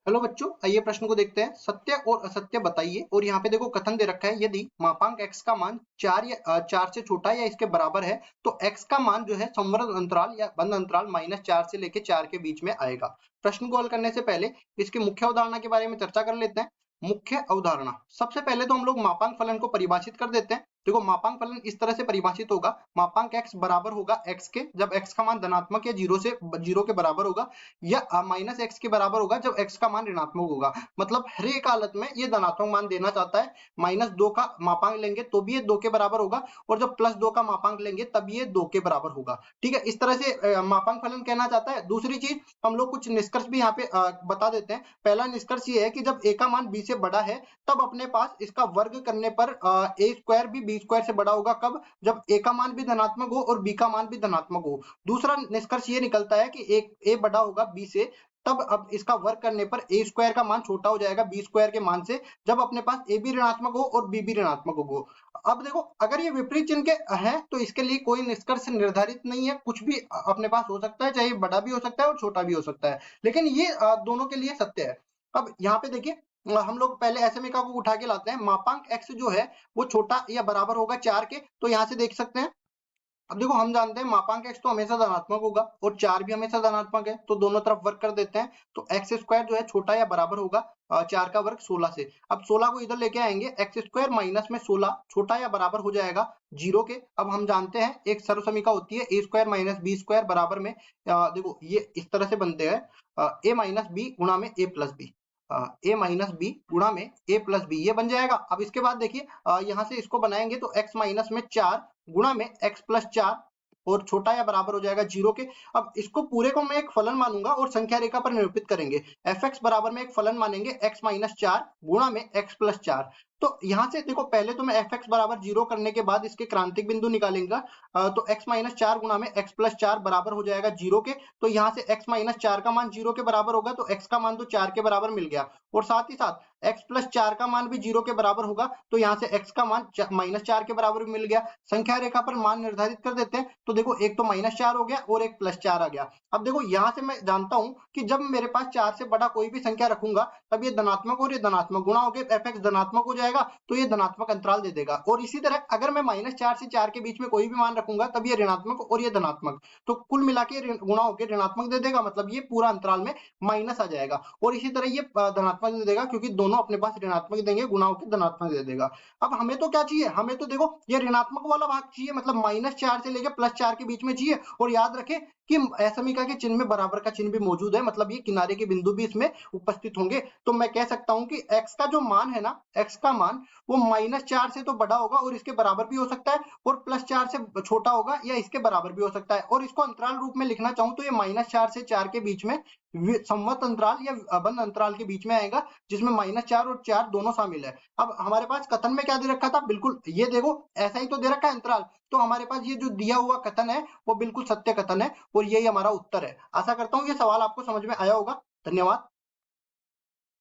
Hello बच्चों, आइए प्रश्न को देखते हैं। सत्य और असत्य बताइए। और यहाँ पे देखो कथन दे रखा है, यदि मापांक x का मान 4 से छोटा या इसके बराबर है तो x का मान जो है संवर्ध अंतराल या बंद अंतराल -4 से लेके 4 के बीच में आएगा। प्रश्न को हल करने से पहले इसकी मुख्य अवधारणा के बारे में चर्चा कर लेते हैं। मुख्य अवधारणा, सबसे पहले तो हम लोग मापांक फलन को परिभाषित कर देते हैं। देखो मापांक फलन इस तरह से परिभाषित होगा, मापांक x बराबर होगा x के जब x का मान धनात्मक या जीरो के बराबर होगा, या माइनस एक्स के बराबर होगा जब x का मान ऋणात्मक होगा। मतलब हर एक हालत में ये धनात्मक मान देना चाहता है। -2 का मापांक लेंगे तो भी ये 2 के बराबर होगा, और जब +2 का मापांक लेंगे तब ये 2 के बराबर होगा। ठीक है, इस तरह से मापांक फलन कहना चाहता है। दूसरी चीज, हम लोग कुछ निष्कर्ष भी यहाँ पे बता देते हैं। पहला निष्कर्ष ये है कि जब a का मान b से बड़ा है तब अपने पास इसका वर्ग करने पर a स्क्वायर भी b स्क्वायर से बड़ा होगा। कब? जब a का मान भी धनात्मक हो और b का मान भी धनात्मक हो। दूसरा निष्कर्ष ये निकलता है कि एक a बड़ा होगा b से, तब अब इसका वर्ग करने पर a स्क्वायर का मान छोटा हो जाएगा b स्क्वायर के मान से, जब अपने पास a भी ऋणात्मक हो और b भी ऋणात्मक हो। अब देखो, अगर ये विपरीत चिन्ह के है तो इसके लिए कोई निष्कर्ष निर्धारित नहीं है, कुछ भी अपने पास हो सकता है, चाहे बड़ा भी हो सकता है और छोटा भी हो सकता है, लेकिन ये दोनों के लिए सत्य है। अब यहाँ पे देखिए, हम लोग पहले SMIका को उठा के लाते हैं। मापांक x जो है वो छोटा या बराबर होगा 4 के, तो यहाँ से देख सकते हैं। अब देखो, हम जानते हैं मापांक x तो हमेशा धनात्मक होगा और 4 भी हमेशा धनात्मक है, तो दोनों तरफ वर्ग कर देते हैं। तो एक्स स्क्वायर जो है छोटा या बराबर होगा 4 का वर्ग 16 से। अब 16 को इधर लेके आएंगे, एक्स स्क्वायर माइनस में 16 छोटा या बराबर हो जाएगा 0 के। अब हम जानते हैं एक सर्व समीका होती है a square minus B square बराबर में, देखो ये इस तरह से बनते हैं, a माइनस बी गुणा में a plus B, A minus B गुणा में ए प्लस बी, ये बन जाएगा। अब इसके बाद देखिए, यहाँ से इसको बनाएंगे तो x माइनस में 4 गुणा में x प्लस 4, और छोटा या बराबर हो जाएगा 0 के। अब इसको पूरे को मैं एक फलन मानूंगा और संख्या रेखा पर निरूपित करेंगे। एफ एक्स बराबर में एक फलन मानेंगे x माइनस 4 गुणा में x प्लस 4। तो यहाँ से देखो, पहले तो मैं एफ एक्स बराबर 0 करने के बाद इसके क्रांतिक बिंदु निकालेंगे, तो x माइनस 4 गुणा में x प्लस 4 बराबर हो जाएगा 0 के। तो यहाँ से x माइनस 4 का मान 0 के बराबर होगा, तो x का मान तो 4 के बराबर मिल गया, और साथ ही साथ x प्लस 4 का मान भी 0 के बराबर होगा, तो यहाँ से x का मान -4 के बराबर भी मिल गया। संख्या रेखा पर मान निर्धारित कर देते हैं, तो देखो एक तो -4 हो गया और एक +4 आ गया। अब देखो यहाँ से मैं जानता हूं कि जब मेरे पास 4 से बड़ा कोई भी संख्या रखूंगा तब ये धनात्मक और ये धनात्मक गुणा होकर एफ एक्स धनात्मक हो जाएगा, तो ये धनात्मक अंतराल दे देगा। और इसी तरह अगर मैं -4 से 4 के बीच में कोई भी मान रखूंगा तब ये ऋणात्मक और ये धनात्मक, तो कुल मिला के गुणा होकर ऋणात्मक दे देगा, मतलब ये पूरा अंतराल में माइनस आ जाएगा। और इसी तरह ये धनात्मक दे देगा, क्योंकि दोनों अपने पास ऋणात्मक देंगे, गुणा होकर धनात्मक दे देगा। अब हमें तो क्या चाहिए? हमें तो देखो ये ऋणात्मक वाला भाग चाहिए, मतलब -4 से लेकर +4 के बीच में चाहिए। और याद रखें कि असमीका के चिन्ह में बराबर का चिन्ह भी मौजूद है, मतलब ये किनारे के बिंदु भी इसमें उपस्थित होंगे। तो मैं कह सकता हूं कि x का जो मान है ना, x का मान वो -4 से तो बड़ा होगा और इसके बराबर भी हो सकता है, और +4 से छोटा होगा या इसके बराबर भी हो सकता है। और इसको अंतराल रूप में लिखना चाहूं तो ये -4 से 4 के बीच में संवत अंतराल या बंद अंतराल के बीच में आएगा, जिसमें -4 और 4 दोनों शामिल है। अब हमारे पास कथन में क्या दे रखा था? बिल्कुल ये देखो, ऐसा ही तो दे रखा है अंतराल। तो हमारे पास ये जो दिया हुआ कथन है वो बिल्कुल सत्य कथन है, और यही हमारा उत्तर है। आशा करता हूँ ये सवाल आपको समझ में आया होगा। धन्यवाद।